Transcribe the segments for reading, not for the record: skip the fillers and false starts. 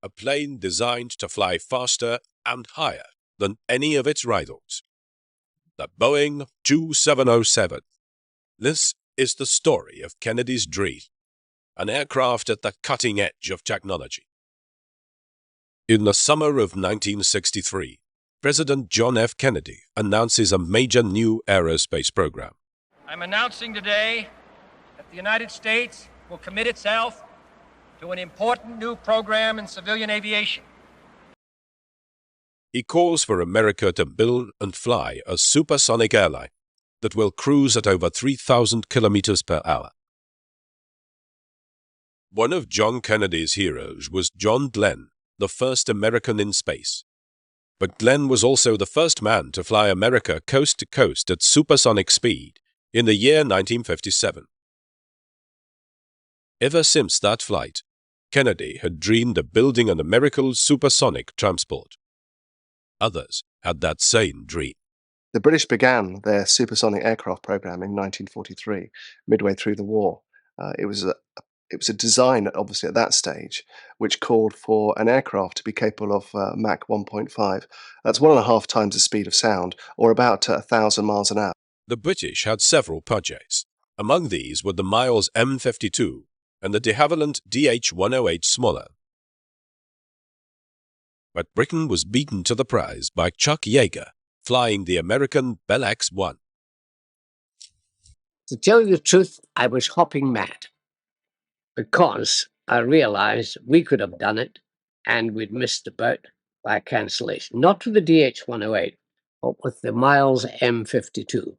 a plane designed to fly faster and higher than any of its rivals. The Boeing 2707. This is the story of Kennedy's dream, an aircraft at the cutting edge of technology. In the summer of 1963, President John F. Kennedy announces a major new aerospace program. I'm announcing today that the United States will commit itself to an important new program in civilian aviation. He calls for America to build and fly a supersonic airline that will cruise at over 3,000 kilometers per hour. One of John Kennedy's heroes was John Glenn, the first American in space. But Glenn was also the first man to fly America coast to coast at supersonic speed in the year 1957. Ever since that flight, Kennedy had dreamed of building an American supersonic transport. Others had that same dream. The British began their supersonic aircraft program in 1943, midway through the war. It was a design, obviously, at that stage, which called for an aircraft to be capable of Mach 1.5. That's 1.5 times the speed of sound, or about 1,000 miles an hour. The British had several projects. Among these were the Miles M52 and the de Havilland DH-108 smaller. But Britain was beaten to the prize by Chuck Yeager, flying the American Bell X-1. To tell you the truth, I was hopping mad, because I realized we could have done it and we'd missed the boat by cancellation. Not with the DH-108, but with the Miles M52.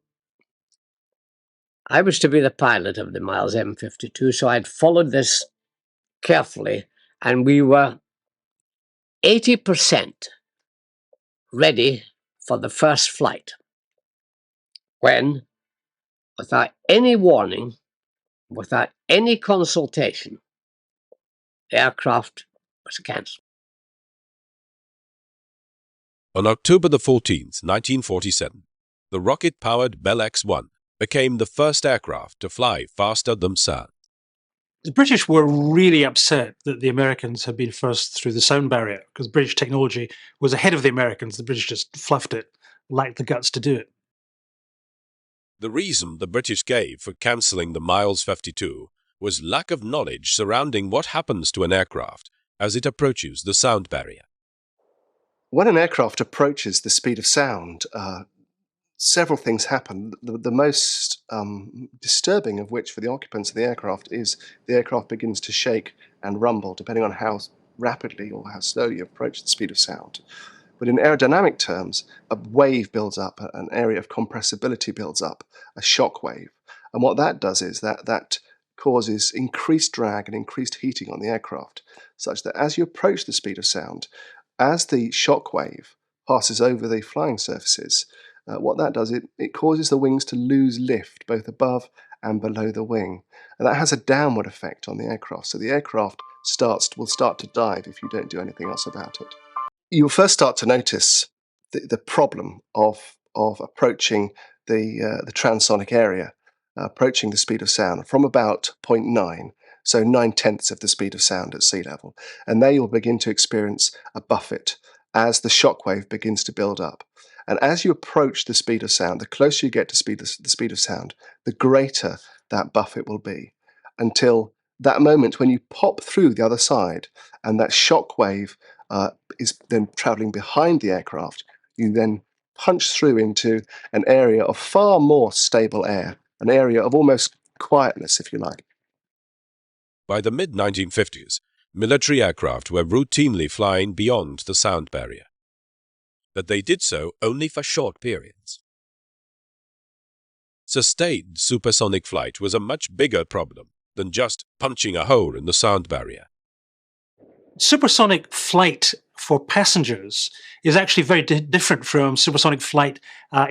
I was to be the pilot of the Miles M52, so I'd followed this carefully, and we were 80% ready for the first flight, when, without any warning, without any consultation, the aircraft was cancelled. On October the 14th, 1947, the rocket-powered Bell X-1 became the first aircraft to fly faster than sound. The British were really upset that the Americans had been first through the sound barrier, because British technology was ahead of the Americans. The British just fluffed it, lacked the guts to do it. The reason the British gave for cancelling the Miles 52 was lack of knowledge surrounding what happens to an aircraft as it approaches the sound barrier. When an aircraft approaches the speed of sound, several things happen. The most disturbing of which for the occupants of the aircraft is the aircraft begins to shake and rumble, depending on how rapidly or how slowly you approach the speed of sound. But in aerodynamic terms, a wave builds up, an area of compressibility builds up, a shock wave. And what that does is that causes increased drag and increased heating on the aircraft, such that as you approach the speed of sound, as the shock wave passes over the flying surfaces, what that does, it causes the wings to lose lift both above and below the wing. And that has a downward effect on the aircraft. So the aircraft will start to dive if you don't do anything else about it. You'll first start to notice the problem of approaching the transonic area, approaching the speed of sound from about 0.9, so 9/10 of the speed of sound at sea level. And there you'll begin to experience a buffet as the shock wave begins to build up. And as you approach the speed of sound, the closer you get to the speed of sound, the greater that buffet will be, until that moment when you pop through the other side and that shock wave is then traveling behind the aircraft. You then punch through into an area of far more stable air, an area of almost quietness, if you like. By the mid-1950s, military aircraft were routinely flying beyond the sound barrier. But they did so only for short periods. Sustained supersonic flight was a much bigger problem than just punching a hole in the sound barrier. Supersonic flight for passengers is actually very different from supersonic flight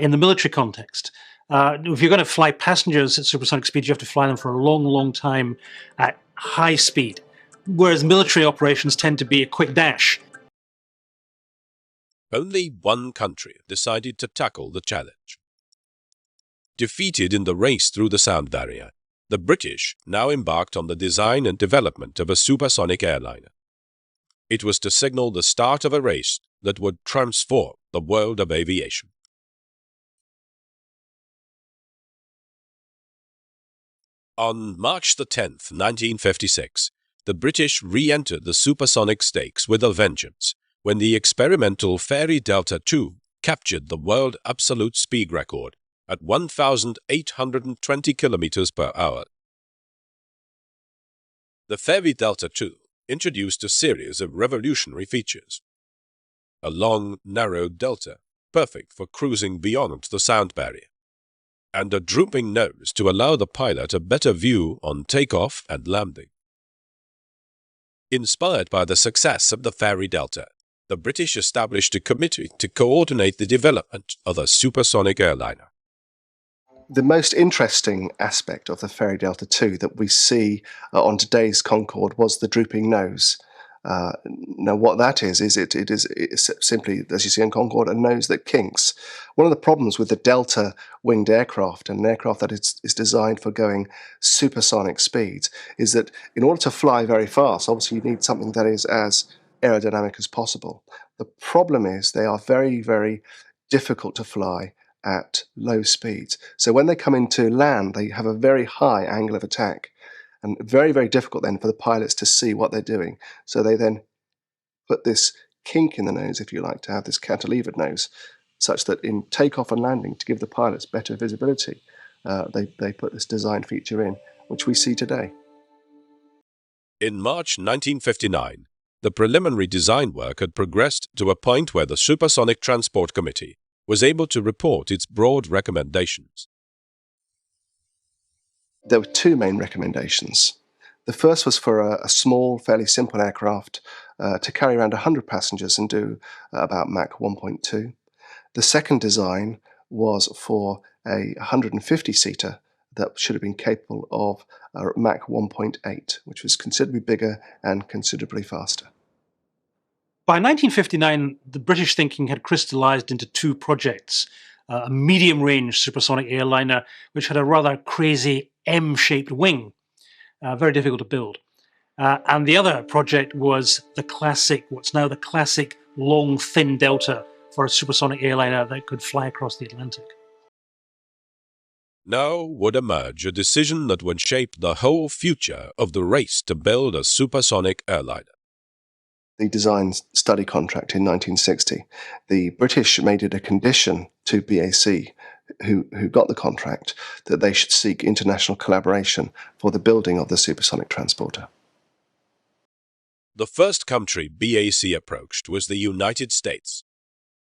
in the military context. If you're going to fly passengers at supersonic speed, you have to fly them for a long, long time at high speed, whereas military operations tend to be a quick dash. Only one country decided to tackle the challenge. Defeated in the race through the sound barrier, the British now embarked on the design and development of a supersonic airliner. It was to signal the start of a race that would transform the world of aviation. On March the 10th, 1956, the British re-entered the supersonic stakes with a vengeance when the experimental Fairy Delta II captured the world absolute speed record at 1,820 kilometers per hour. The Fairy Delta II introduced a series of revolutionary features. A long, narrow delta, perfect for cruising beyond the sound barrier, and a drooping nose to allow the pilot a better view on takeoff and landing. Inspired by the success of the Fairy Delta, the British established a committee to coordinate the development of a supersonic airliner. The most interesting aspect of the Fairy Delta II that we see on today's Concorde was the drooping nose. Now, what that is it is simply, as you see on Concorde, a nose that kinks. One of the problems with the Delta winged aircraft, and an aircraft that is designed for going supersonic speeds, is that in order to fly very fast, obviously you need something that is as aerodynamic as possible. The problem is they are very, very difficult to fly at low speeds. So when they come into land, they have a very high angle of attack, and very, very difficult then for the pilots to see what they're doing. So they then put this kink in the nose, if you like, to have this cantilevered nose, such that in takeoff and landing, to give the pilots better visibility, they put this design feature in, which we see today. In March 1959, the preliminary design work had progressed to a point where the Supersonic Transport Committee was able to report its broad recommendations. There were two main recommendations. The first was for a small, fairly simple aircraft to carry around 100 passengers and do about Mach 1.2. The second design was for a 150-seater that should have been capable of Mach 1.8, which was considerably bigger and considerably faster. By 1959, the British thinking had crystallized into two projects. A medium-range supersonic airliner, which had a rather crazy M-shaped wing, very difficult to build. And the other project was the classic, what's now the classic long, thin delta for a supersonic airliner that could fly across the Atlantic. Now would emerge a decision that would shape the whole future of the race to build a supersonic airliner. The design study contract in 1960, the British made it a condition to BAC, who got the contract, that they should seek international collaboration for the building of the supersonic transporter. The first country BAC approached was the United States.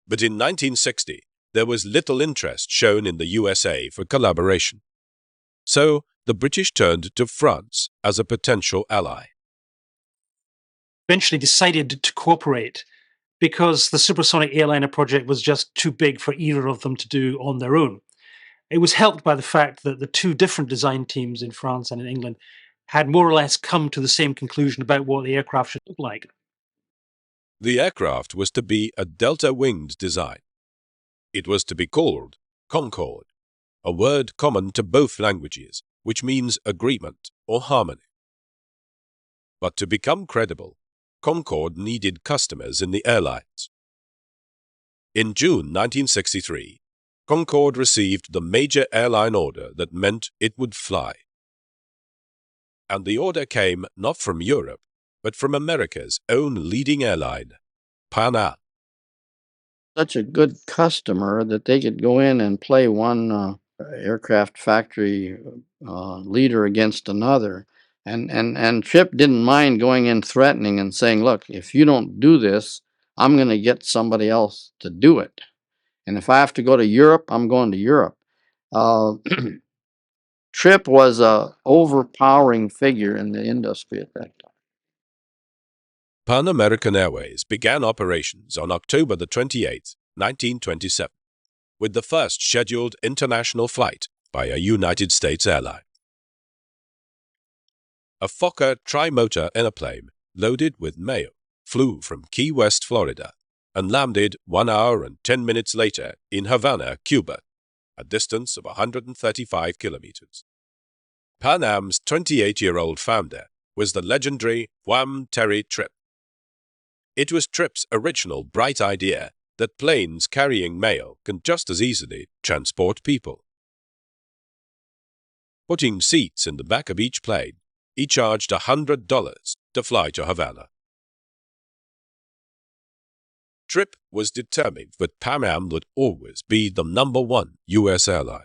But in 1960, there was little interest shown in the USA for collaboration. So the British turned to France as a potential ally. Eventually decided to cooperate because the supersonic airliner project was just too big for either of them to do on their own. It was helped by the fact that the two different design teams in France and in England had more or less come to the same conclusion about what the aircraft should look like. The aircraft was to be a delta-winged design. It was to be called Concorde, a word common to both languages, which means agreement or harmony. But to become credible, Concorde needed customers in the airlines. In June 1963, Concorde received the major airline order that meant it would fly. And the order came not from Europe, but from America's own leading airline, Pan Am. Such a good customer that they could go in and play one aircraft factory leader against another. And Chip didn't mind going in threatening and saying, look, if you don't do this, I'm going to get somebody else to do it. And if I have to go to Europe, I'm going to Europe. Tripp was an overpowering figure in the industry at that time. Pan American Airways began operations on October the 28th, 1927, with the first scheduled international flight by a United States airline. A Fokker trimotor airplane loaded with mail flew from Key West, Florida, and landed 1 hour and 10 minutes later in Havana, Cuba, a distance of 135 kilometers. Pan Am's 28-year-old founder was the legendary Wham Terry Tripp. It was Tripp's original bright idea that planes carrying mail can just as easily transport people. Putting seats in the back of each plane, he charged $100 to fly to Havana. Tripp was determined that Pan Am would always be the #1 U.S. airline.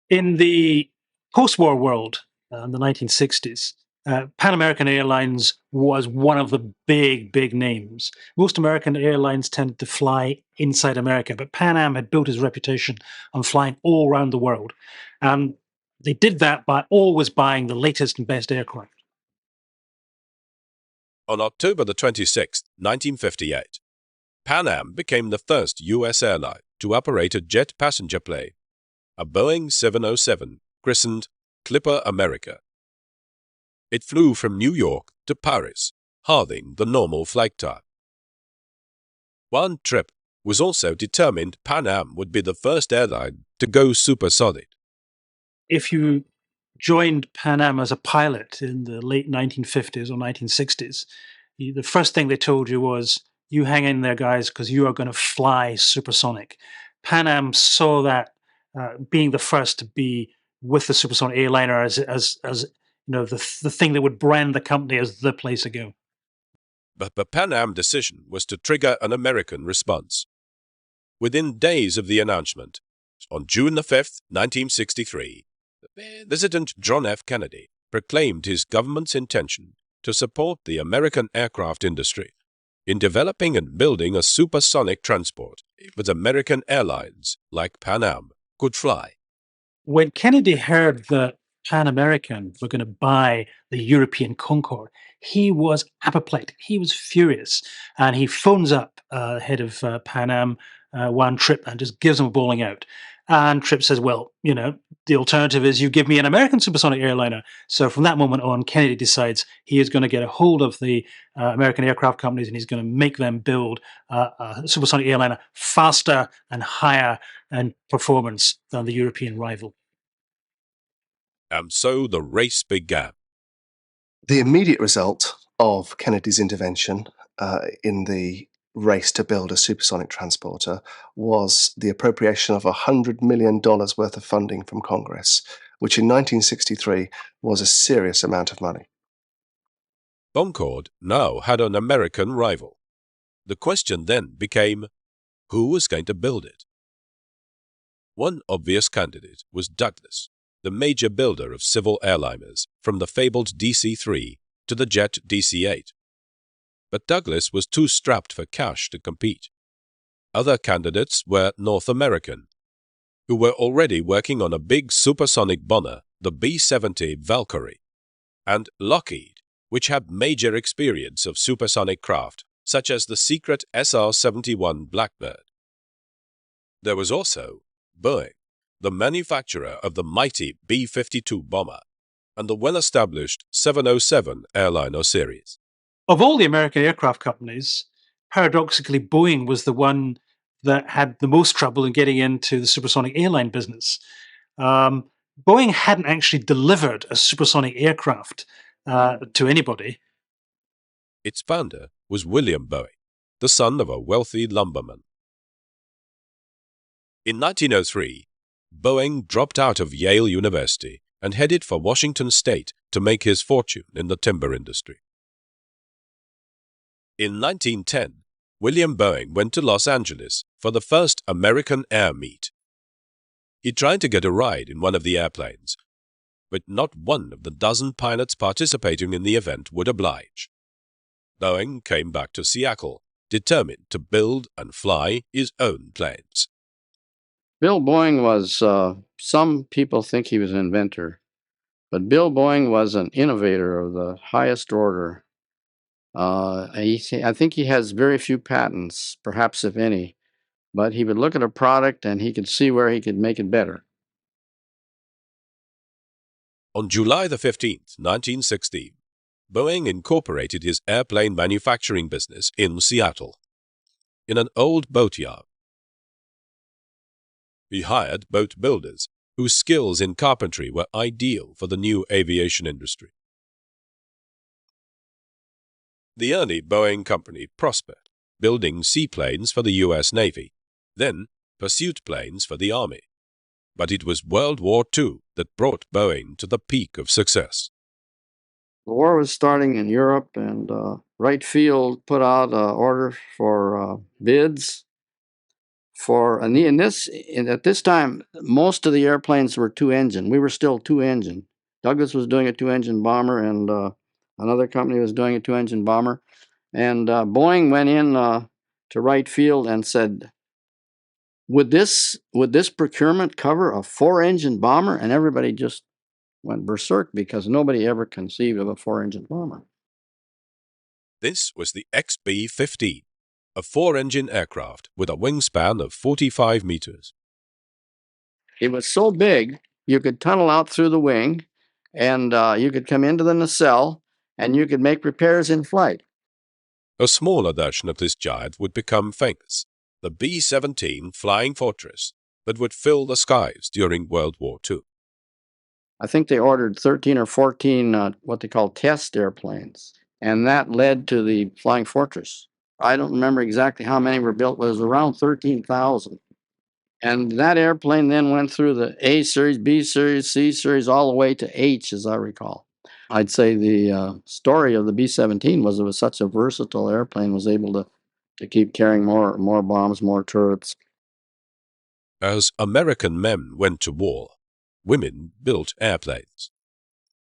In the post-war world, in the 1960s, Pan American Airlines was one of the big names. Most American airlines tended to fly inside America, but Pan Am had built his reputation on flying all around the world. And they did that by always buying the latest and best aircraft. On October the 26th, 1958, Pan Am became the first U.S. airline to operate a jet passenger plane, a Boeing 707 christened Clipper America. It flew from New York to Paris, halving the normal flight time. One Tripp was also determined Pan Am would be the first airline to go supersonic. If you joined Pan Am as a pilot in the late 1950s or 1960s, the first thing they told you was, you hang in there, guys, because you are going to fly supersonic. Pan Am saw that being the first to be with the supersonic airliner as the thing that would brand the company as the place to go. But the Pan Am decision was to trigger an American response. Within days of the announcement, on June the 5th, 1963, President John F. Kennedy proclaimed his government's intention to support the American aircraft industry in developing and building a supersonic transport that American airlines like Pan Am could fly. When Kennedy heard that Pan American were going to buy the European Concorde, he was apoplectic. He was furious. And he phones up head of Pan Am, one Tripp, and just gives him a bawling out. And Tripp says, well, the alternative is you give me an American supersonic airliner. So from that moment on, Kennedy decides he is going to get a hold of the American aircraft companies and he's going to make them build a supersonic airliner faster and higher in performance than the European rival. And so the race began. The immediate result of Kennedy's intervention in the race to build a supersonic transporter was the appropriation of $100 million worth of funding from Congress, which in 1963 was a serious amount of money. Concorde now had an American rival. The question then became, who was going to build it? One obvious candidate was Douglas, the major builder of civil airliners, from the fabled DC-3 to the jet DC-8. But Douglas was too strapped for cash to compete. Other candidates were North American, who were already working on a big supersonic bomber, the B-70 Valkyrie, and Lockheed, which had major experience of supersonic craft, such as the secret SR-71 Blackbird. There was also Boeing, the manufacturer of the mighty B-52 bomber, and the well-established 707 airliner series. Of all the American aircraft companies, paradoxically, Boeing was the one that had the most trouble in getting into the supersonic airline business. Boeing hadn't actually delivered a supersonic aircraft to anybody. Its founder was William Boeing, the son of a wealthy lumberman. In 1903, Boeing dropped out of Yale University and headed for Washington State to make his fortune in the timber industry. In 1910, William Boeing went to Los Angeles for the first American Air Meet. He tried to get a ride in one of the airplanes, but not one of the dozen pilots participating in the event would oblige. Boeing came back to Seattle, determined to build and fly his own planes. Bill Boeing was, some people think he was an inventor, but Bill Boeing was an innovator of the highest order. I think he has very few patents, perhaps if any, but he would look at a product and he could see where he could make it better. On July the 15th, 1916, Boeing incorporated his airplane manufacturing business in Seattle, in an old boatyard. He hired boat builders whose skills in carpentry were ideal for the new aviation industry. The early Boeing company prospered, building seaplanes for the U.S. Navy, then pursuit planes for the Army. But it was World War II that brought Boeing to the peak of success. The war was starting in Europe, and Wright Field put out an order for bids at this time, most of the airplanes were two-engine. We were still two-engine. Douglas was doing a two-engine bomber, and another company was doing a two-engine bomber. And Boeing went in to Wright Field and said, would this procurement cover a four-engine bomber? And everybody just went berserk because nobody ever conceived of a four-engine bomber. This was the XB-15, a four-engine aircraft with a wingspan of 45 meters. It was so big, you could tunnel out through the wing, and you could come into the nacelle, and you could make repairs in flight. A smaller version of this giant would become famous, the B-17 Flying Fortress, that would fill the skies during World War II. I think they ordered 13 or 14 what they call test airplanes, and that led to the Flying Fortress. I don't remember exactly how many were built, but it was around 13,000. And that airplane then went through the A series, B series, C series, all the way to H, as I recall. I'd say the story of the B-17 was it was such a versatile airplane, was able to keep carrying more bombs, more turrets. As American men went to war, women built airplanes.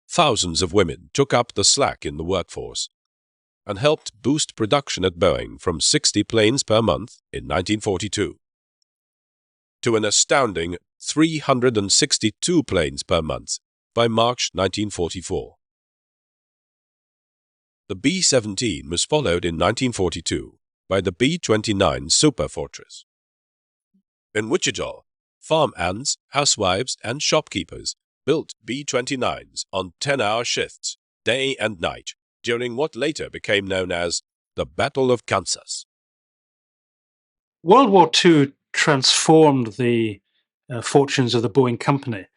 Thousands of women took up the slack in the workforce and helped boost production at Boeing from 60 planes per month in 1942 to an astounding 362 planes per month by March 1944. The B-17 was followed in 1942 by the B-29 Super Fortress. In Wichita, farm hands, housewives, and shopkeepers built B-29s on 10-hour shifts, day and night, during what later became known as the Battle of Kansas. World War II transformed the fortunes of the Boeing company.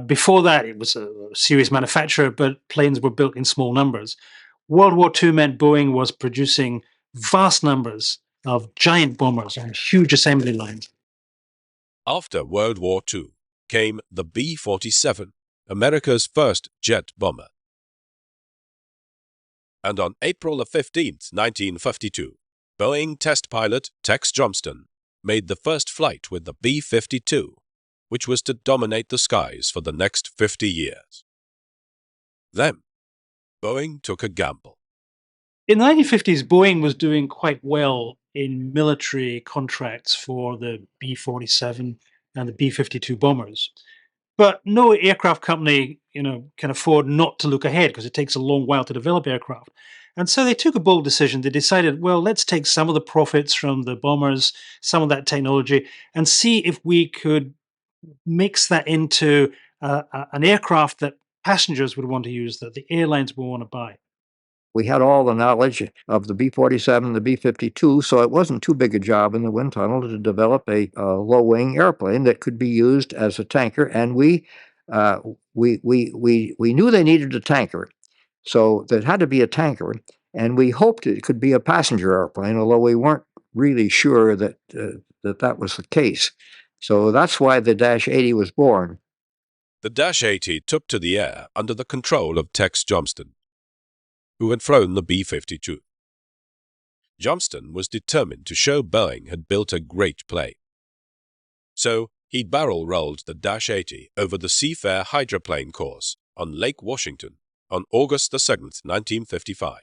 Before that, it was a serious manufacturer, but planes were built in small numbers. World War II meant Boeing was producing vast numbers of giant bombers on huge assembly lines. After World War II came the B-47, America's first jet bomber. And on April 15, 1952, Boeing test pilot Tex Johnston made the first flight with the B-52, which was to dominate the skies for the next 50 years. Then, Boeing took a gamble. In the 1950s, Boeing was doing quite well in military contracts for the B-47 and the B-52 bombers. But no aircraft company, can afford not to look ahead because it takes a long while to develop aircraft. And so they took a bold decision. They decided, well, let's take some of the profits from the bombers, some of that technology, and see if we could mix that into an aircraft that passengers would want to use, that the airlines would want to buy. We had all the knowledge of the B-47, the B-52, so it wasn't too big a job in the wind tunnel to develop a low-wing airplane that could be used as a tanker. And we knew they needed a tanker, so there had to be a tanker. And we hoped it could be a passenger airplane, although we weren't really sure that that was the case. So that's why the Dash 80 was born. The Dash 80 took to the air under the control of Tex Johnston, who had flown the B-52. Johnston was determined to show Boeing had built a great plane. So he barrel-rolled the Dash 80 over the Seafair hydroplane course on Lake Washington on August 2nd, 1955,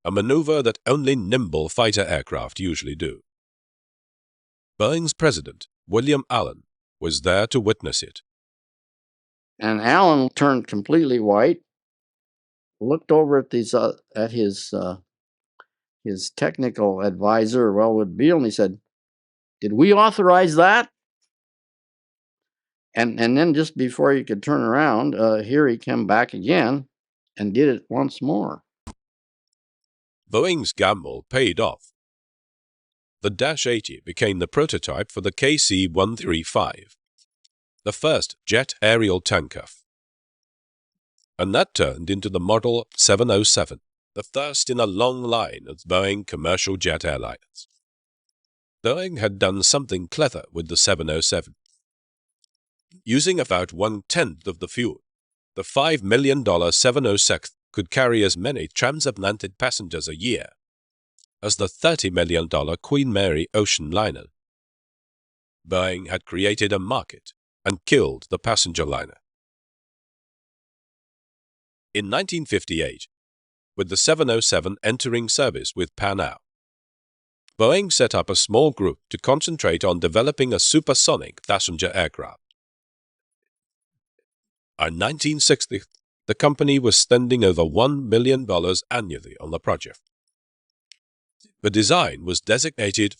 a maneuver that only nimble fighter aircraft usually do. Boeing's president, William Allen, was there to witness it. And Allen turned completely white, looked over at his technical advisor, Wellwood Beale, and he said, "Did we authorize that?" And then just before he could turn around, here he came back again and did it once more. Boeing's gamble paid off. The Dash 80 became the prototype for the KC-135, the first jet aerial tanker, and that turned into the Model 707. the first in a long line of Boeing commercial jet airliners. Boeing had done something clever with the 707. Using about 1/10 of the fuel, the $5 million 706 could carry as many transatlantic passengers a year as the $30 million Queen Mary ocean liner. Boeing had created a market and killed the passenger liner. In 1958, with the 707 entering service with Pan Am, Boeing set up a small group to concentrate on developing a supersonic passenger aircraft. By 1960, the company was spending over $1 million annually on the project. The design was designated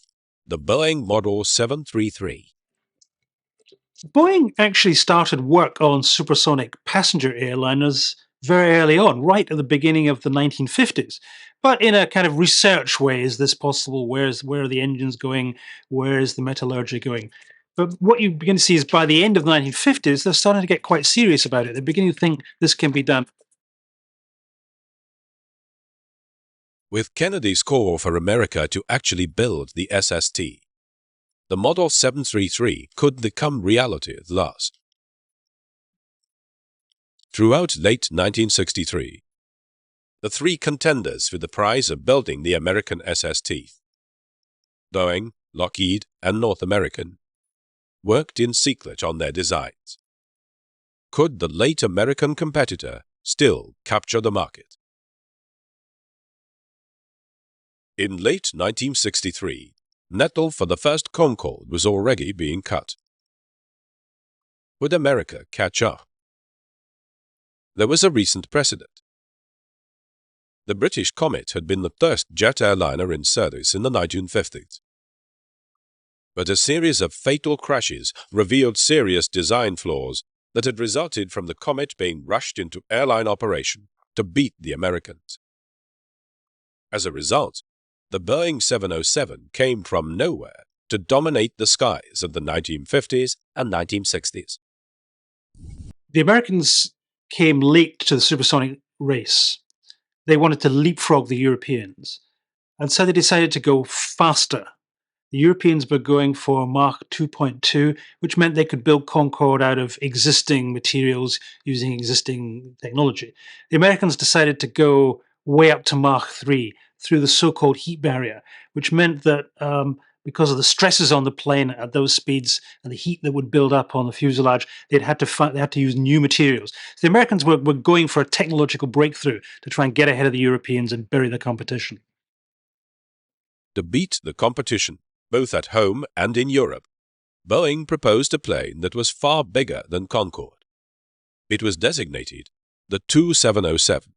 the Boeing Model 733. Boeing actually started work on supersonic passenger airliners very early on, right at the beginning of the 1950s. But in a kind of research way, is this possible? Where are the engines going? Where is the metallurgy going? But what you begin to see is by the end of the 1950s, they're starting to get quite serious about it. They're beginning to think this can be done. With Kennedy's call for America to actually build the SST, the Model 733 could become reality at last. Throughout late 1963, the three contenders for the prize of building the American SST, Boeing, Lockheed, and North American, worked in secret on their designs. Could the late American competitor still capture the market? In late 1963, metal for the first Concorde was already being cut. Would America catch up? There was a recent precedent. The British Comet had been the first jet airliner in service in the 1950s. But a series of fatal crashes revealed serious design flaws that had resulted from the Comet being rushed into airline operation to beat the Americans. As a result, the Boeing 707 came from nowhere to dominate the skies of the 1950s and 1960s. The Americans came late to the supersonic race. They wanted to leapfrog the Europeans, and so they decided to go faster. The Europeans were going for Mach 2.2, which meant they could build Concorde out of existing materials using existing technology. The Americans decided to go way up to Mach 3 through the so-called heat barrier, which meant that because of the stresses on the plane at those speeds and the heat that would build up on the fuselage, they had to use new materials. So the Americans were going for a technological breakthrough to try and get ahead of the Europeans and bury the competition. To beat the competition, both at home and in Europe, Boeing proposed a plane that was far bigger than Concorde. It was designated the 2707.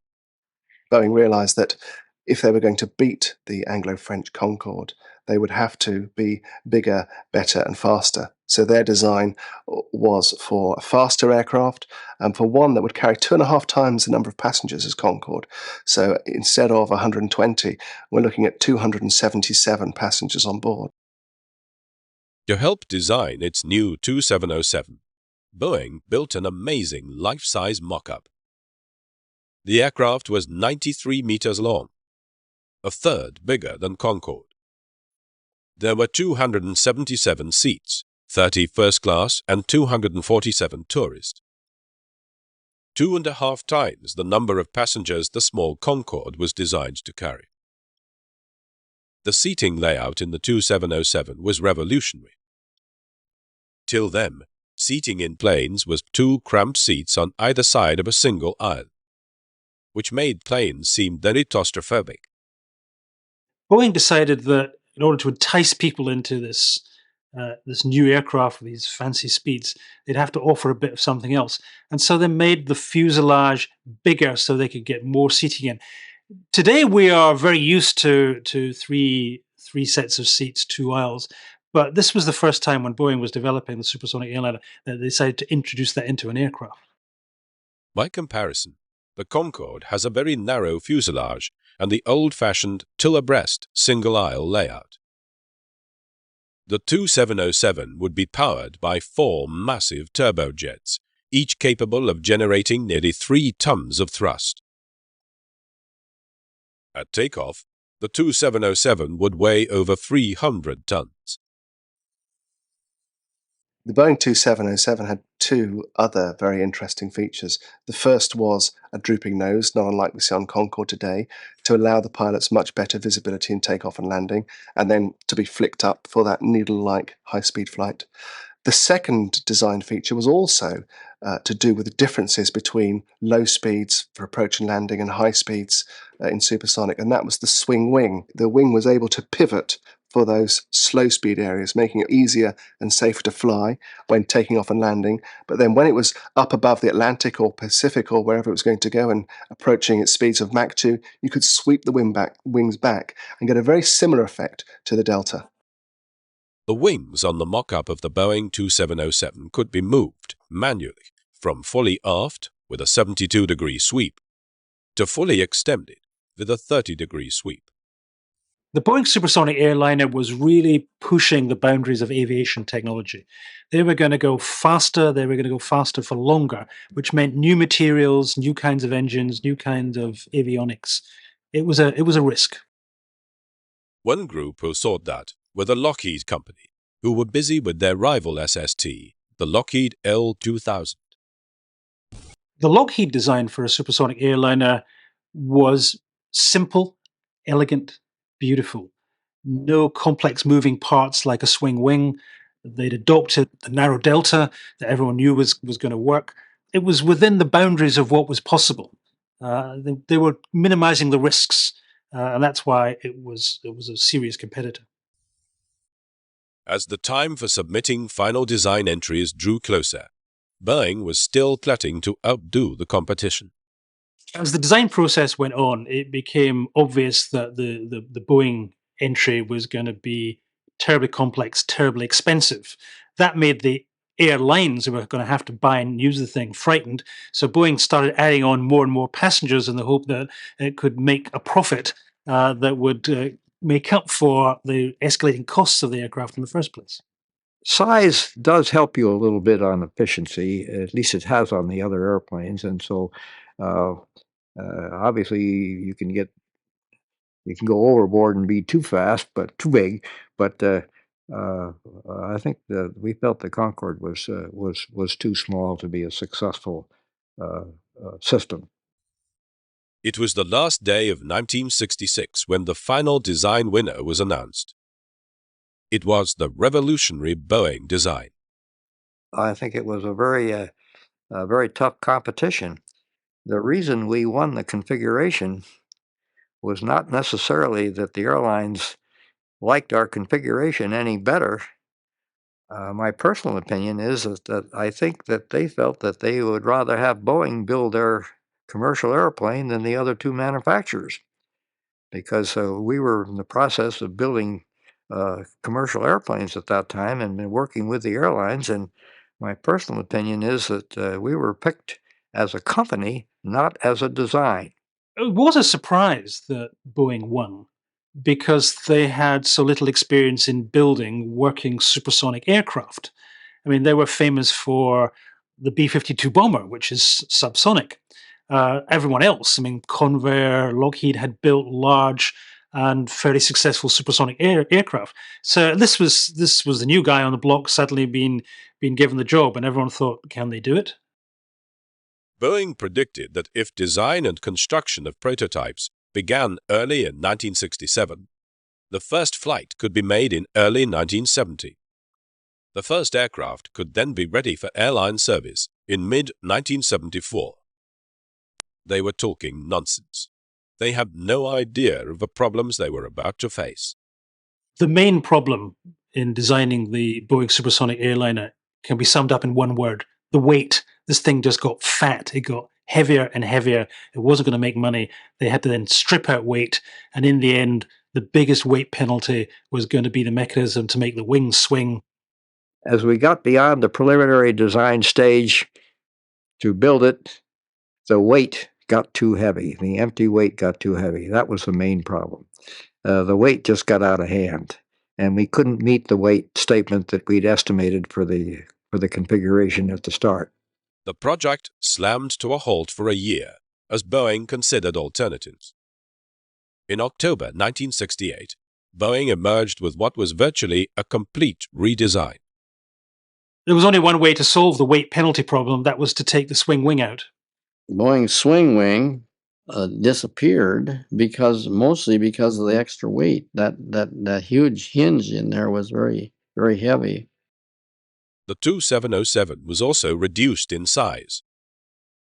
Boeing realized that if they were going to beat the Anglo-French Concorde, they would have to be bigger, better, and faster. So their design was for a faster aircraft and for one that would carry 2.5 times the number of passengers as Concorde. So instead of 120, we're looking at 277 passengers on board. To help design its new 2707, Boeing built an amazing life-size mock-up. The aircraft was 93 meters long, a third bigger than Concorde. There were 277 seats, 30 first class and 247 tourist. 2.5 times the number of passengers the small Concorde was designed to carry. The seating layout in the 2707 was revolutionary. Till then, seating in planes was 2 cramped seats on either side of a single aisle, which made planes seem very claustrophobic. Boeing decided that in order to entice people into this new aircraft with these fancy speeds, they'd have to offer a bit of something else. And so they made the fuselage bigger so they could get more seating in. Today we are very used to three sets of seats, 2 aisles. But this was the first time when Boeing was developing the supersonic airliner that they decided to introduce that into an aircraft. By comparison, the Concorde has a very narrow fuselage and the old-fashioned till-abreast single-aisle layout. The 2707 would be powered by 4 massive turbojets, each capable of generating nearly 3 tons of thrust. At takeoff, the 2707 would weigh over 300 tons. The Boeing 2707 had two other very interesting features. The first was a drooping nose, not unlike we see on Concorde today, to allow the pilots much better visibility in takeoff and landing, and then to be flicked up for that needle-like high-speed flight. The second design feature was also to do with the differences between low speeds for approach and landing and high speeds in supersonic, and that was the swing wing. The wing was able to pivot for those slow speed areas, making it easier and safer to fly when taking off and landing. But then when it was up above the Atlantic or Pacific or wherever it was going to go and approaching its speeds of Mach 2, you could sweep the wings back and get a very similar effect to the Delta. The wings on the mock-up of the Boeing 2707 could be moved manually from fully aft with a 72-degree sweep to fully extended with a 30-degree sweep. The Boeing Supersonic airliner was really pushing the boundaries of aviation technology. They were going to go faster, they were going to go faster for longer, which meant new materials, new kinds of engines, new kinds of avionics. It was a risk. One group who thought that were the Lockheed Company, who were busy with their rival SST, the Lockheed L2000. The Lockheed design for a supersonic airliner was simple, elegant, beautiful. No complex moving parts like a swing wing. They'd adopted the narrow delta that everyone knew was going to work. It was within the boundaries of what was possible. They were minimizing the risks, and that's why it was a serious competitor. As the time for submitting final design entries drew closer, Boeing was still plotting to outdo the competition. As the design process went on, it became obvious that the Boeing entry was going to be terribly complex, terribly expensive. That made the airlines who were going to have to buy and use the thing frightened. So Boeing started adding on more and more passengers in the hope that it could make a profit that would make up for the escalating costs of the aircraft in the first place. Size does help you a little bit on efficiency, at least it has on the other airplanes, and so obviously you can go overboard and be too fast, but too big. But I think that we felt the Concorde was too small to be a successful system. It was the last day of 1966 when the final design winner was announced. It was the revolutionary Boeing design. I think it was a very tough competition. The reason we won the configuration was not necessarily that the airlines liked our configuration any better. My personal opinion is that I think that they felt that they would rather have Boeing build their commercial airplane than the other two manufacturers, because we were in the process of building commercial airplanes at that time and been working with the airlines. And my personal opinion is that we were picked as a company, not as a design. It was a surprise that Boeing won because they had so little experience in building working supersonic aircraft. I mean, they were famous for the B-52 bomber, which is subsonic. Everyone else, I mean, Convair, Lockheed had built large and fairly successful supersonic aircraft. So this was the new guy on the block suddenly being given the job, and everyone thought, can they do it? Boeing predicted that if design and construction of prototypes began early in 1967, the first flight could be made in early 1970. The first aircraft could then be ready for airline service in mid-1974. They were talking nonsense. They had no idea of the problems they were about to face. The main problem in designing the Boeing supersonic airliner can be summed up in one word: the weight. This thing just got fat. It got heavier and heavier. It wasn't going to make money. They had to then strip out weight, and in the end, the biggest weight penalty was going to be the mechanism to make the wings swing. As we got beyond the preliminary design stage to build it, the weight got too heavy. The empty weight got too heavy. That was the main problem. The weight just got out of hand, and we couldn't meet the weight statement that we'd estimated for the configuration at the start. The project slammed to a halt for a year as Boeing considered alternatives. In October 1968, Boeing emerged with what was virtually a complete redesign. There was only one way to solve the weight penalty problem. That was to take the swing wing out. Boeing's swing wing disappeared mostly because of the extra weight. That huge hinge in there was very, very heavy. The 2707 was also reduced in size.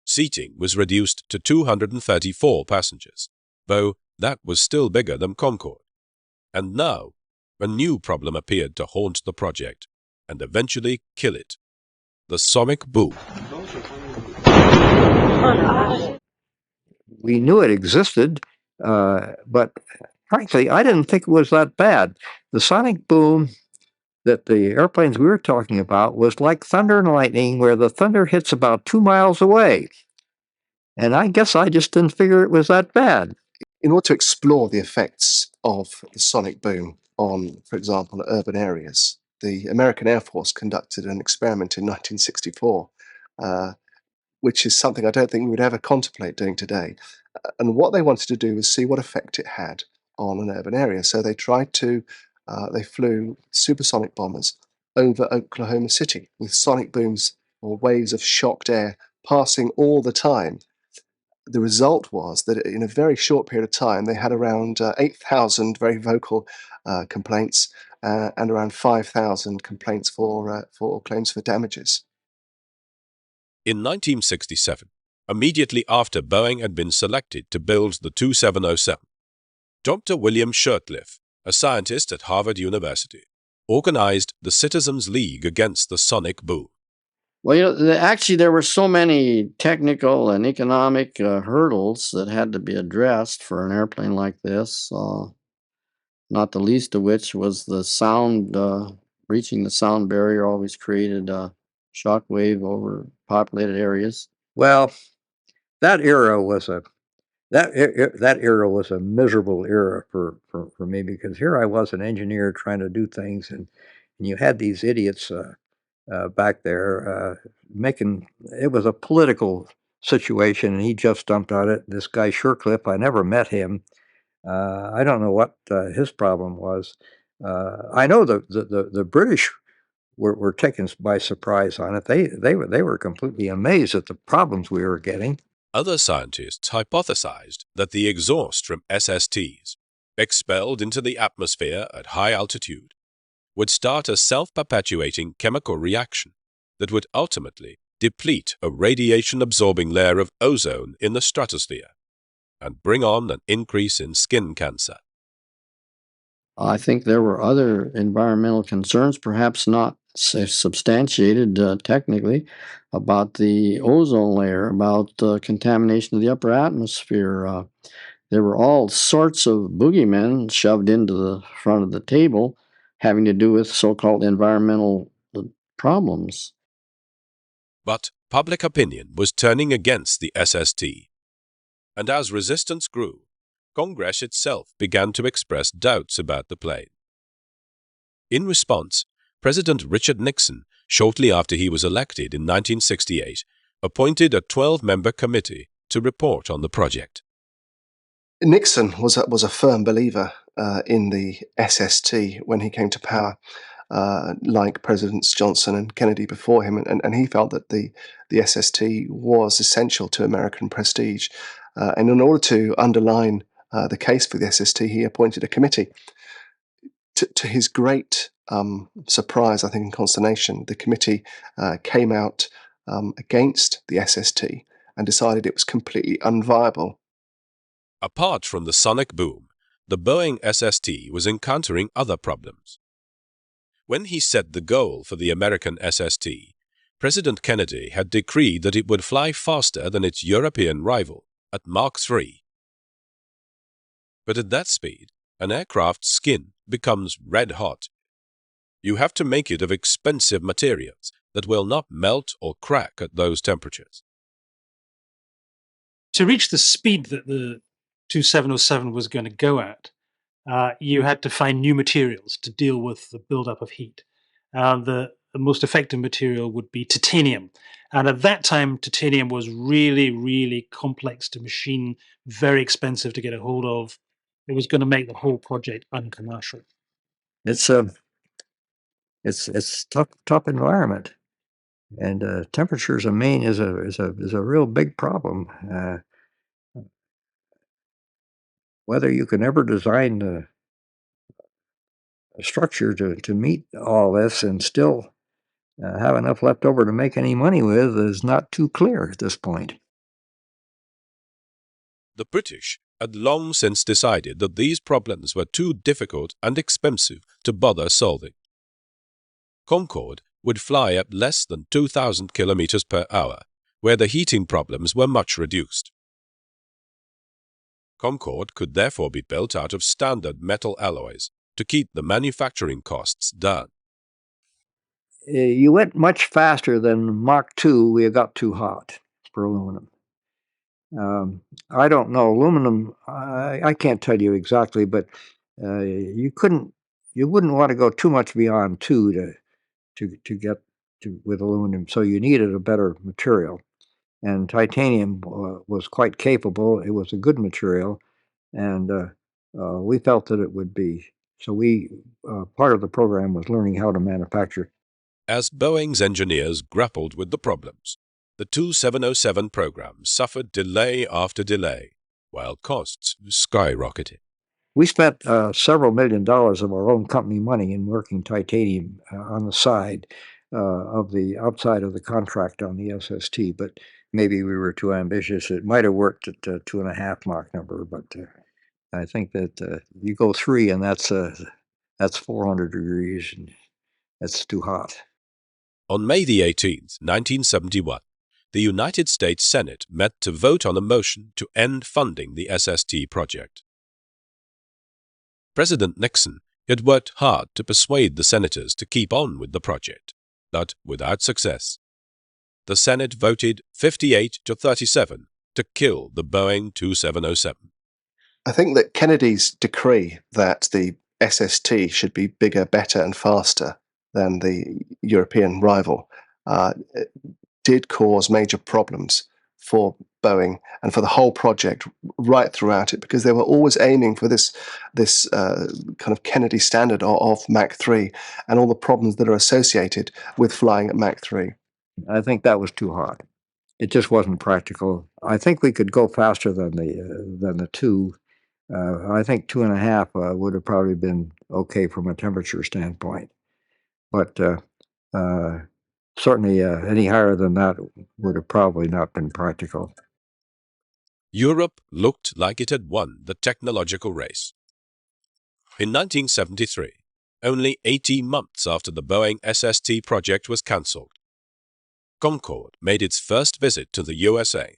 Seating was reduced to 234 passengers, though that was still bigger than Concorde. And now, a new problem appeared to haunt the project and eventually kill it: the sonic boom. We knew it existed, but frankly, I didn't think it was that bad. The sonic boom that the airplanes we were talking about was like thunder and lightning, where the thunder hits about 2 miles away. And I guess I just didn't figure it was that bad. In order to explore the effects of the sonic boom on, for example, urban areas, the American Air Force conducted an experiment in 1964, which is something I don't think we would ever contemplate doing today. And what they wanted to do was see what effect it had on an urban area. So they flew supersonic bombers over Oklahoma City with sonic booms or waves of shocked air passing all the time. The result was that in a very short period of time, they had around 8,000 very vocal complaints and around 5,000 complaints for claims for damages. In 1967, immediately after Boeing had been selected to build the 2707, Dr. William Shurtleff, a scientist at Harvard University, organized the Citizens League against the sonic boom. Well, actually, there were so many technical and economic hurdles that had to be addressed for an airplane like this, not the least of which was the sound. Reaching the sound barrier always created a shock wave over populated areas. Well, that era was a miserable era for me, because here I was, an engineer trying to do things, and you had these idiots back there making it was a political situation, and he just jumped on it. This guy Shurtleff, I never met him. I don't know what his problem was. I know the British were taken by surprise on it. They were completely amazed at the problems we were getting. Other scientists hypothesized that the exhaust from SSTs, expelled into the atmosphere at high altitude, would start a self-perpetuating chemical reaction that would ultimately deplete a radiation-absorbing layer of ozone in the stratosphere and bring on an increase in skin cancer. I think there were other environmental concerns, perhaps not substantiated technically, about the ozone layer, about contamination of the upper atmosphere. There were all sorts of boogeymen shoved into the front of the table having to do with so-called environmental problems. But public opinion was turning against the SST, and as resistance grew, Congress itself began to express doubts about the plane. In response, President Richard Nixon, shortly after he was elected in 1968, appointed a 12-member committee to report on the project. Nixon was a firm believer in the SST when he came to power, like Presidents Johnson and Kennedy before him, and he felt that the SST was essential to American prestige. And in order to underline the case for the SST, he appointed a committee. To his great surprise, I think, and consternation, the committee came out against the SST and decided it was completely unviable. Apart from the sonic boom, the Boeing SST was encountering other problems. When he set the goal for the American SST, President Kennedy had decreed that it would fly faster than its European rival at Mach 3. But at that speed, an aircraft's skin becomes red hot. You have to make it of expensive materials that will not melt or crack at those temperatures. To reach the speed that the 2707 was going to go at, you had to find new materials to deal with the buildup of heat. The most effective material would be titanium. And at that time, titanium was really, really complex to machine, very expensive to get a hold of. it was going to make the whole project uncommercial. It's tough environment, and temperatures in Maine is a real big problem. Whether you can ever design a structure to meet all this and still have enough left over to make any money with is not too clear at this point. The British had long since decided that these problems were too difficult and expensive to bother solving. Concorde would fly at less than 2,000 kilometers per hour, where the heating problems were much reduced. Concorde could therefore be built out of standard metal alloys to keep the manufacturing costs down. You went much faster than Mach 2. We got too hot for aluminum. I don't know. Aluminum, I can't tell you exactly, but you wouldn't want to go too much beyond 2 to get to with aluminum. So you needed a better material. And titanium was quite capable. It was a good material, and we felt that it would be. So part of the program was learning how to manufacture. As Boeing's engineers grappled with the problems, the 2707 program suffered delay after delay, while costs skyrocketed. We spent several $1 million of our own company money in working titanium on the side of the outside of the contract on the SST, but maybe we were too ambitious. It might have worked at 2.5 Mach number, but I think that you go 3 and that's 400 degrees, and that's too hot. On May the 18th, 1971, the United States Senate met to vote on a motion to end funding the SST project. President Nixon had worked hard to persuade the senators to keep on with the project, but without success. The Senate voted 58 to 37 to kill the Boeing 2707. I think that Kennedy's decree that the SST should be bigger, better, and faster than the European rival did cause major problems for Boeing and for the whole project right throughout it, because they were always aiming for this kind of Kennedy standard of Mach 3 and all the problems that are associated with flying at Mach 3. I think that was too hot. It just wasn't practical. I think we could go faster than the 2. I think 2.5 would have probably been okay from a temperature standpoint, but certainly any higher than that would have probably not been practical. Europe looked like it had won the technological race. In 1973, only 18 months after the Boeing SST project was cancelled, Concorde made its first visit to the USA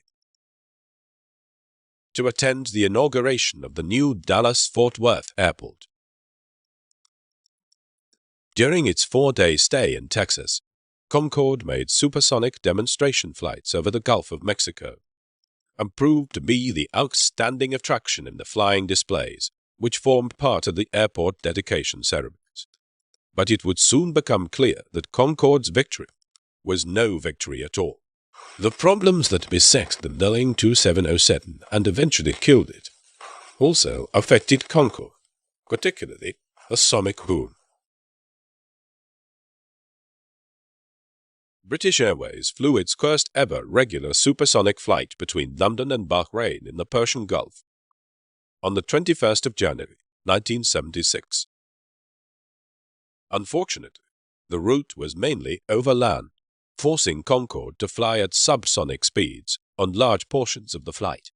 to attend the inauguration of the new Dallas-Fort Worth airport. During its 4-day stay in Texas, Concorde made supersonic demonstration flights over the Gulf of Mexico and proved to be the outstanding attraction in the flying displays, which formed part of the airport dedication ceremonies. But it would soon become clear that Concorde's victory was no victory at all. The problems that beset the Boeing 2707 and eventually killed it also affected Concorde, particularly the sonic boom. British Airways flew its first ever regular supersonic flight between London and Bahrain in the Persian Gulf on the 21st of January, 1976. Unfortunately, the route was mainly overland, forcing Concorde to fly at subsonic speeds on large portions of the flight.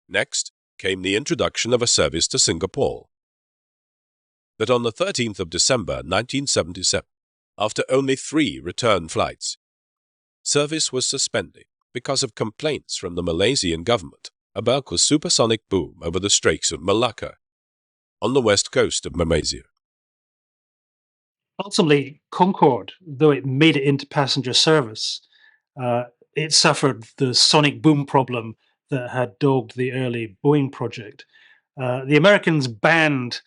Next came the introduction of a service to Singapore. But on the 13th of December 1977, after only 3 return flights, service was suspended because of complaints from the Malaysian government about the supersonic boom over the Straits of Malacca on the west coast of Malaysia. Ultimately, Concorde, though it made it into passenger service, it suffered the sonic boom problem that had dogged the early Boeing project. The Americans banned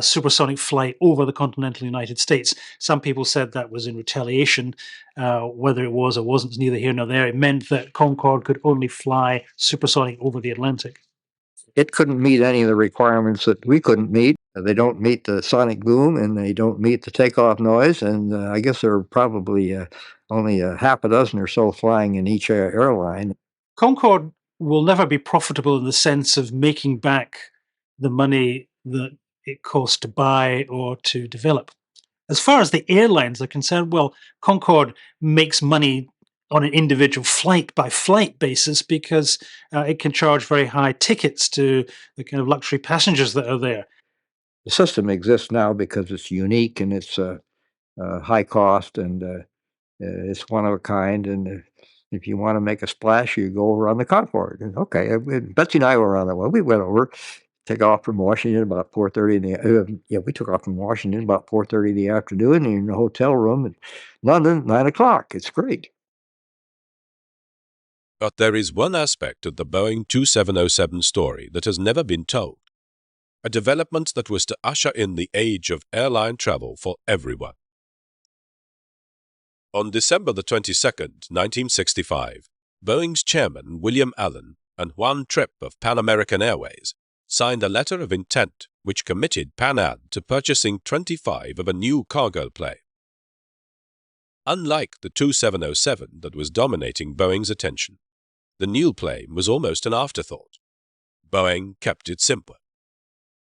supersonic flight over the continental United States. Some people said that was in retaliation. Whether it was or wasn't is neither here nor there. It meant that Concorde could only fly supersonic over the Atlantic. It couldn't meet any of the requirements that we couldn't meet. They don't meet the sonic boom, and they don't meet the takeoff noise. And I guess there are probably only half a dozen or so flying in each airline. Concorde will never be profitable in the sense of making back the money that it cost to buy or to develop. As far as the airlines are concerned, well, Concorde makes money on an individual flight by flight basis because it can charge very high tickets to the kind of luxury passengers that are there. The system exists now because it's unique and it's high cost and it's one of a kind. And if you want to make a splash, you go over on the Concorde. And okay, Betsy and I were on that one. We went over, take off from Washington about 4:30 in the we took off from Washington about 4:30 in the afternoon, and you're in a hotel room in London, 9 o'clock. It's great. But there is one aspect of the Boeing 2707 story that has never been told. A development that was to usher in the age of airline travel for everyone. On December the 22nd, 1965, Boeing's chairman, William Allen, and Juan Trippe of Pan American Airways signed a letter of intent which committed Pan Am to purchasing 25 of a new cargo plane. Unlike the 2707 that was dominating Boeing's attention, the new plane was almost an afterthought. Boeing kept it simple.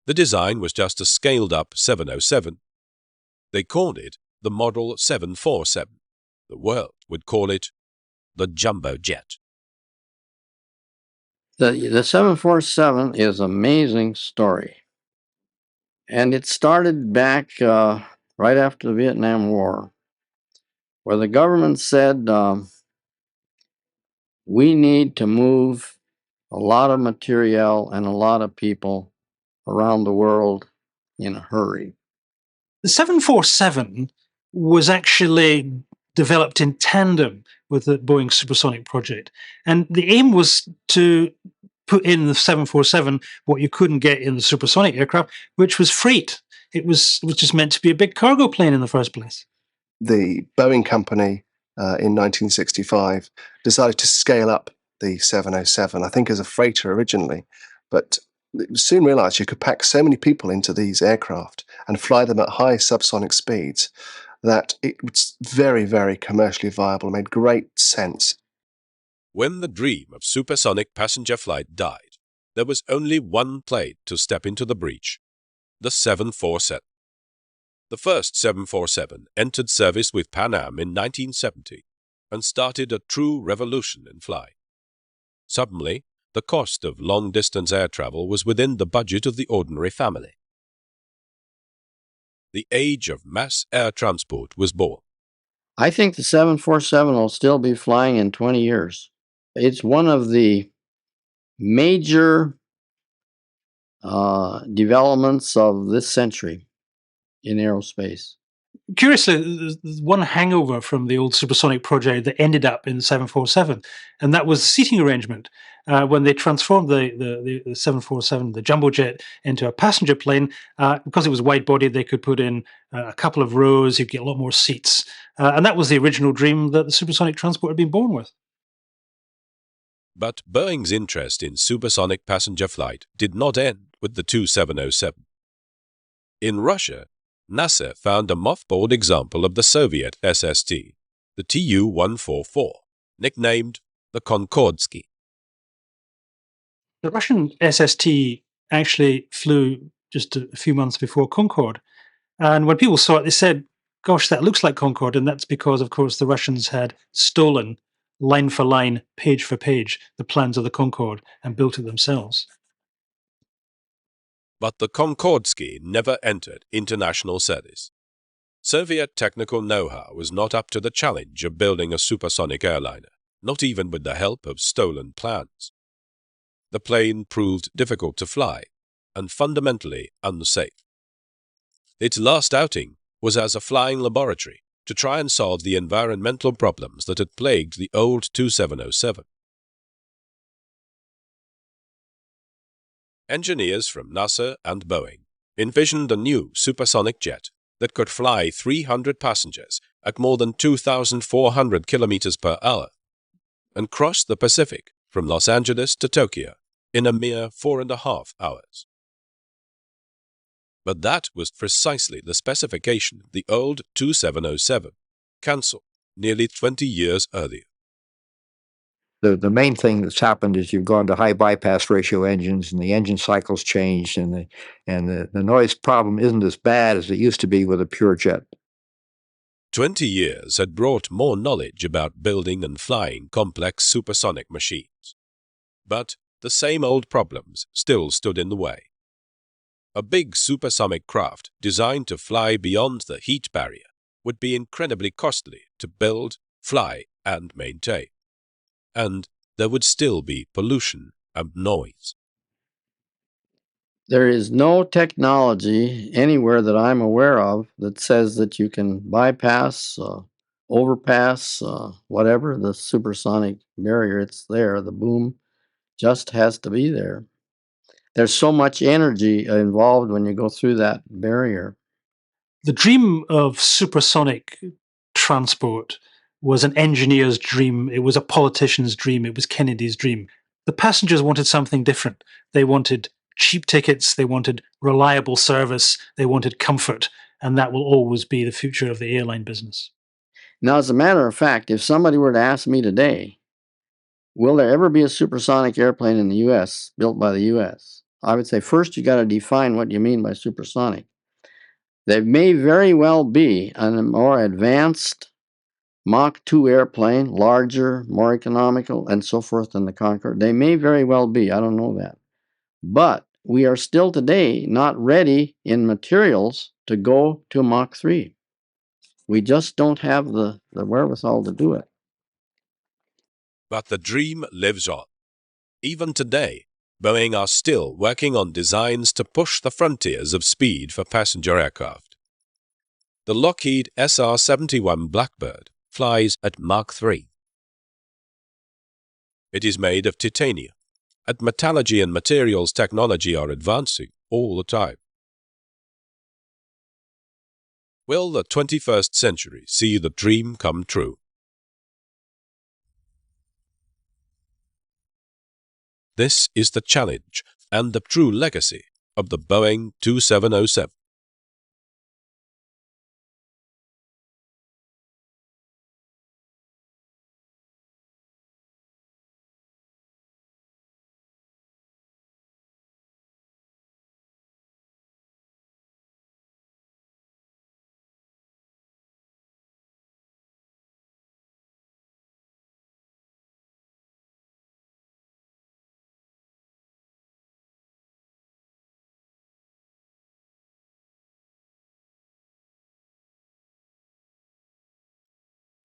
The design was just a scaled-up 707. They called it the Model 747. The world would call it the Jumbo Jet. The 747 is an amazing story. And it started back right after the Vietnam War, where the government said, we need to move a lot of material and a lot of people around the world in a hurry. The 747 was actually developed in tandem with the Boeing Supersonic project. And the aim was to put in the 747 what you couldn't get in the supersonic aircraft, which was freight. It was just meant to be a big cargo plane in the first place. The Boeing company in 1965 decided to scale up the 707, I think as a freighter originally, but soon realized you could pack so many people into these aircraft and fly them at high subsonic speeds that it was very, very commercially viable, made great sense. When the dream of supersonic passenger flight died, there was only one plane to step into the breach, the 747. The first 747 entered service with Pan Am in 1970 and started a true revolution in flying. Suddenly, the cost of long-distance air travel was within the budget of the ordinary family. The age of mass air transport was born. I think the 747 will still be flying in 20 years. It's one of the major developments of this century in aerospace. Curiously, there's one hangover from the old supersonic project that ended up in the 747, and that was the seating arrangement. When they transformed the 747, the jumbo jet, into a passenger plane, because it was wide-bodied, they could put in a couple of rows, you'd get a lot more seats. And that was the original dream that the supersonic transport had been born with. But Boeing's interest in supersonic passenger flight did not end with the 2707. In Russia, NASA found a mothballed example of the Soviet SST, the Tu-144, nicknamed the Concorde. The Russian SST actually flew just a few months before Concorde. And when people saw it, they said, gosh, that looks like Concorde. And that's because, of course, the Russians had stolen, line for line, page for page, the plans of the Concorde and built it themselves. But the Concorde never entered international service. Soviet technical know-how was not up to the challenge of building a supersonic airliner, not even with the help of stolen plans. The plane proved difficult to fly and fundamentally unsafe. Its last outing was as a flying laboratory to try and solve the environmental problems that had plagued the old 2707. Engineers from NASA and Boeing envisioned a new supersonic jet that could fly 300 passengers at more than 2,400 kilometers per hour and cross the Pacific from Los Angeles to Tokyo in a mere 4.5 hours. But that was precisely the specification the old 2707 cancelled nearly 20 years earlier. The main thing that's happened is you've gone to high bypass ratio engines, and the engine cycle's changed, and the noise problem isn't as bad as it used to be with a pure jet. 20 years had brought more knowledge about building and flying complex supersonic machines. But the same old problems still stood in the way. A big supersonic craft designed to fly beyond the heat barrier would be incredibly costly to build, fly, and maintain. And there would still be pollution and noise. There is no technology anywhere that I'm aware of that says that you can bypass, overpass, whatever, the supersonic barrier. It's there. The boom just has to be there. There's so much energy involved when you go through that barrier. The dream of supersonic transport was an engineer's dream. It was a politician's dream. It was Kennedy's dream. The passengers wanted something different. They wanted cheap tickets. They wanted reliable service. They wanted comfort. And that will always be the future of the airline business. Now, as a matter of fact, if somebody were to ask me today, will there ever be a supersonic airplane in the U.S. built by the U.S.? I would say first you got to define what you mean by supersonic. There may very well be a more advanced Mach 2 airplane, larger, more economical, and so forth than the Concorde. They may very well be. I don't know that. But we are still today not ready in materials to go to Mach 3. We just don't have the wherewithal to do it. But the dream lives on. Even today, Boeing are still working on designs to push the frontiers of speed for passenger aircraft. The Lockheed SR-71 Blackbird flies at Mach 3. It is made of titanium, and metallurgy and materials technology are advancing all the time. Will the 21st century see the dream come true? This is the challenge and the true legacy of the Boeing 2707.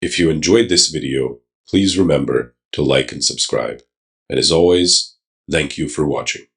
If you enjoyed this video, please remember to like and subscribe. And as always, thank you for watching.